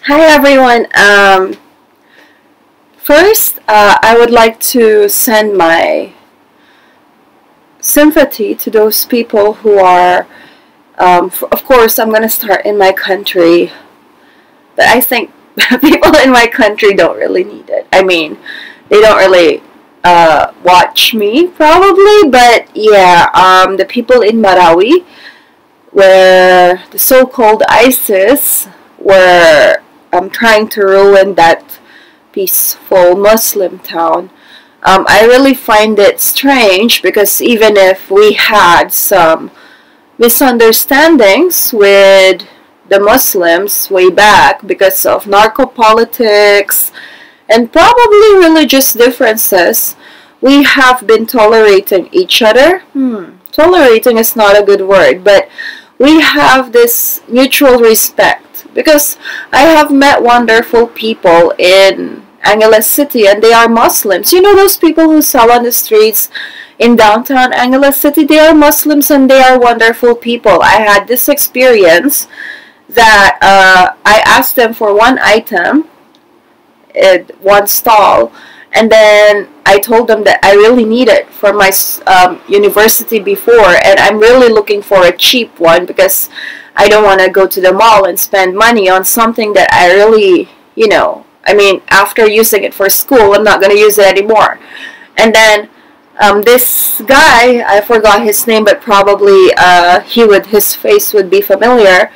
Hi everyone. First, I would like to send my sympathy to those people who are, of course, I'm going to start in my country, but I think people in my country don't really need it. I mean, they don't really watch me, probably, but yeah, the people in Marawi, where the so-called ISIS were trying to ruin that peaceful Muslim town. I really find it strange because even if we had some misunderstandings with the Muslims way back because of narco politics and probably religious differences, we have been tolerating each other. Tolerating is not a good word, but we have this mutual respect because I have met wonderful people in Angeles City and they are Muslims. You know those people who sell on the streets in downtown Angeles City? They are Muslims and they are wonderful people. I had this experience that I asked them for one item at one stall, and then I told them that I really need it for my university before, and I'm really looking for a cheap one because I don't want to go to the mall and spend money on something that I really, I mean, after using it for school, I'm not going to use it anymore. And then this guy, I forgot his name, but probably his face would be familiar.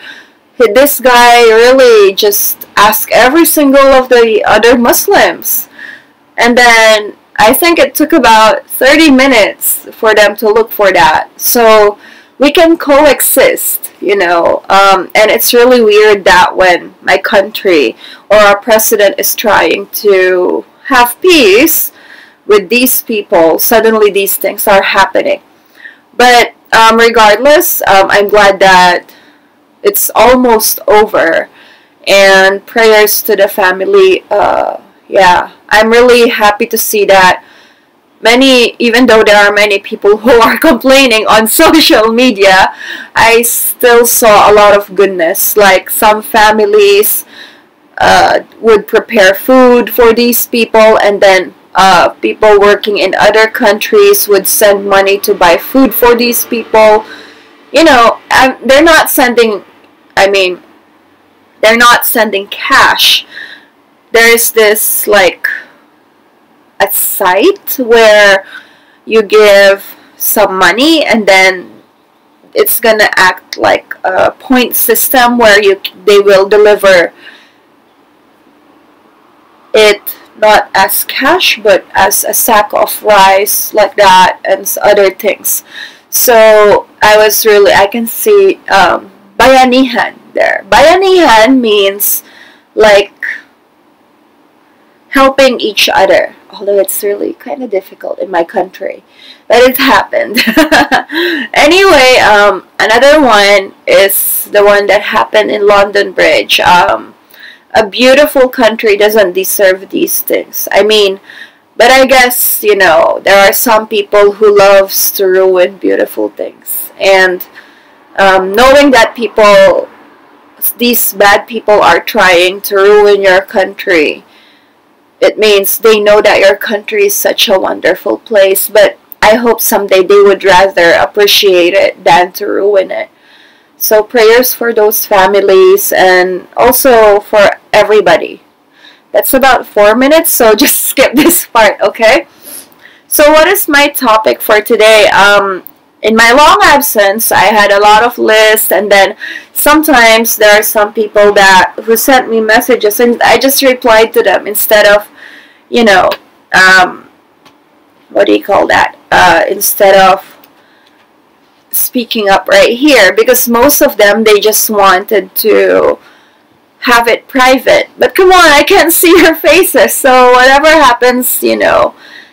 This guy really just asked every single of the other Muslims. And then I think it took about 30 minutes for them to look for that. So we can coexist, and it's really weird that when my country or our president is trying to have peace with these people, suddenly these things are happening. But regardless, I'm glad that it's almost over, and prayers to the family. Yeah, I'm really happy to see that even though there are many people who are complaining on social media, I still saw a lot of goodness. Like some families would prepare food for these people, and then people working in other countries would send money to buy food for these people. They're not sending, they're not sending cash. There's this like a site where you give some money and then it's gonna act like a point system where they will deliver it not as cash but as a sack of rice like that and other things. So I can see bayanihan there. Bayanihan means like helping each other, although it's really kind of difficult in my country, but it happened. Anyway, another one is the one that happened in London Bridge. A beautiful country doesn't deserve these things. But I guess, there are some people who loves to ruin beautiful things. And knowing that these bad people are trying to ruin your country, it means they know that your country is such a wonderful place, but I hope someday they would rather appreciate it than to ruin it. So prayers for those families and also for everybody. That's about 4 minutes, so just skip this part, okay? So what is my topic for today? In my long absence, I had a lot of lists, and then sometimes there are some people who sent me messages, and I just replied to them instead of, what do you call that? Instead of speaking up right here, because most of them, they just wanted to have it private. But come on, I can't see your faces, so whatever happens,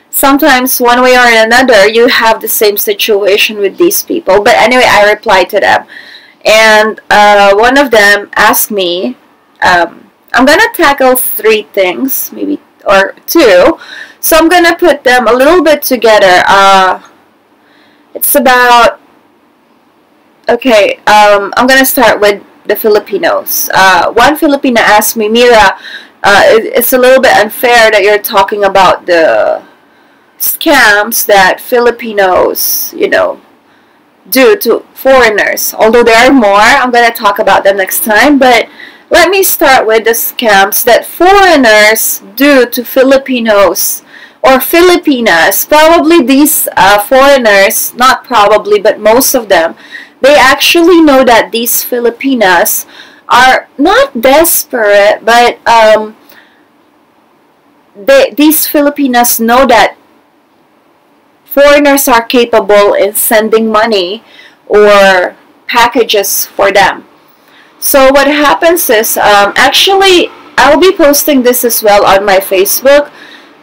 sometimes one way or another you have the same situation with these people. But anyway, I replied to them, and one of them asked me, I'm gonna tackle 3 things, maybe, or 2, so I'm gonna put them a little bit together. It's about, okay, I'm gonna start with the Filipinos. One Filipina asked me, Mira, it's a little bit unfair that you're talking about the scams that Filipinos, you know, do to foreigners. Although there are more, I'm going to talk about them next time. But let me start with the scams that foreigners do to Filipinos or Filipinas. Probably these foreigners, not probably, but most of them, they actually know that these Filipinas are not desperate, but these Filipinas know that foreigners are capable in sending money or packages for them. So what happens is, actually, I'll be posting this as well on my Facebook.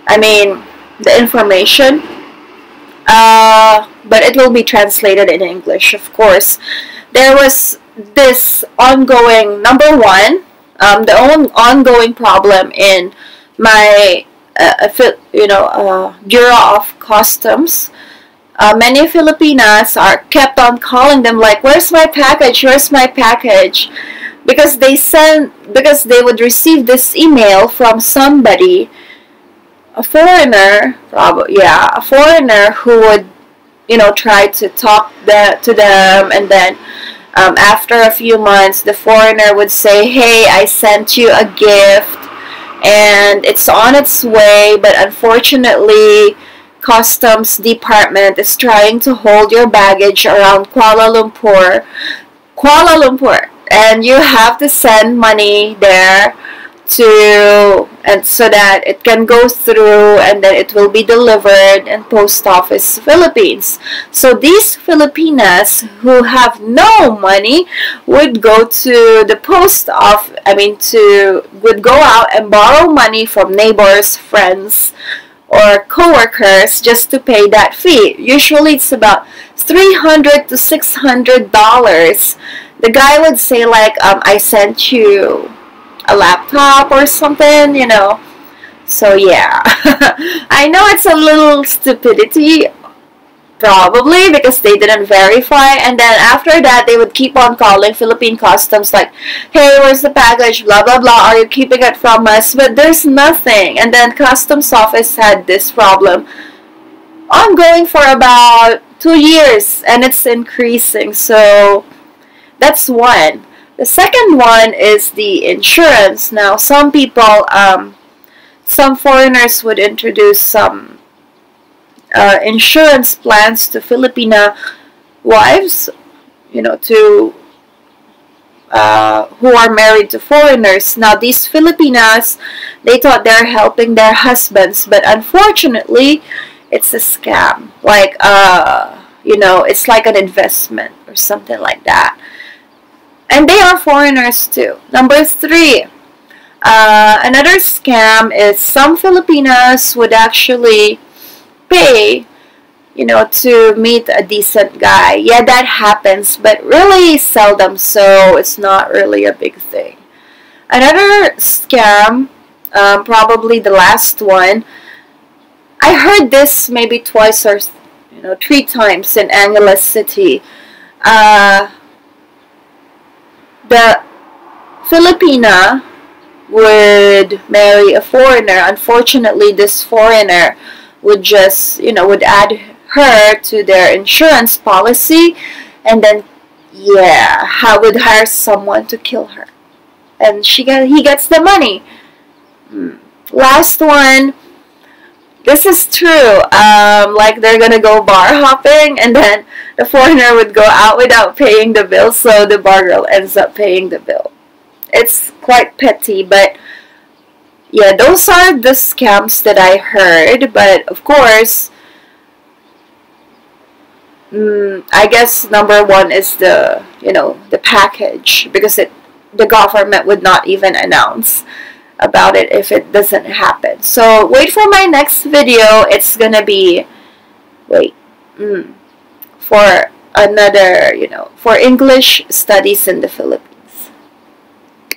I mean, the information. But it will be translated in English, of course. There was this ongoing, number one, the ongoing problem in my, Bureau of Customs. Many Filipinas are kept on calling them like, "Where's my package? Where's my package?" Because they would receive this email from somebody, a foreigner, probably, yeah, a foreigner who would, try to talk to them, and then after a few months, the foreigner would say, "Hey, I sent you a gift, and it's on its way, but unfortunately, Customs Department is trying to hold your baggage around Kuala Lumpur, and you have to send money there and so that it can go through, and then it will be delivered in Post Office Philippines." So these Filipinas who have no money would go to the post office, would go out and borrow money from neighbors, friends, or co-workers just to pay that fee. Usually it's about $300 to $600. The guy would say like, "I sent you a laptop or something, So yeah, I know it's a little stupidity, probably, because they didn't verify, and then after that, they would keep on calling Philippine Customs like, "Hey, where's the package, blah, blah, blah, are you keeping it from us?" But there's nothing, and then Customs Office had this problem ongoing for about 2 years, and it's increasing, so that's one. The second one is the insurance. Now, some people, some foreigners would introduce some insurance plans to Filipina wives, to who are married to foreigners. Now, these Filipinas, they thought they're helping their husbands, but unfortunately, it's a scam. Like, it's like an investment or something like that. And they are foreigners too. Number three, another scam is some Filipinas would actually pay, to meet a decent guy. Yeah, that happens, but really seldom, so it's not really a big thing. Another scam, probably the last one, I heard this maybe twice or 3 times in Angeles City. The Filipina would marry a foreigner. Unfortunately, this foreigner would just, would add her to their insurance policy, and then, would hire someone to kill her. And he gets the money. Last one, this is true. Like they're gonna go bar hopping, and then the foreigner would go out without paying the bill, so the bar girl ends up paying the bill. It's quite petty, but yeah, those are the scams that I heard. But of course, I guess number one is the the package, because the government would not even announce about it if it doesn't happen. So wait for my next video. It's gonna be for another for English studies in the Philippines.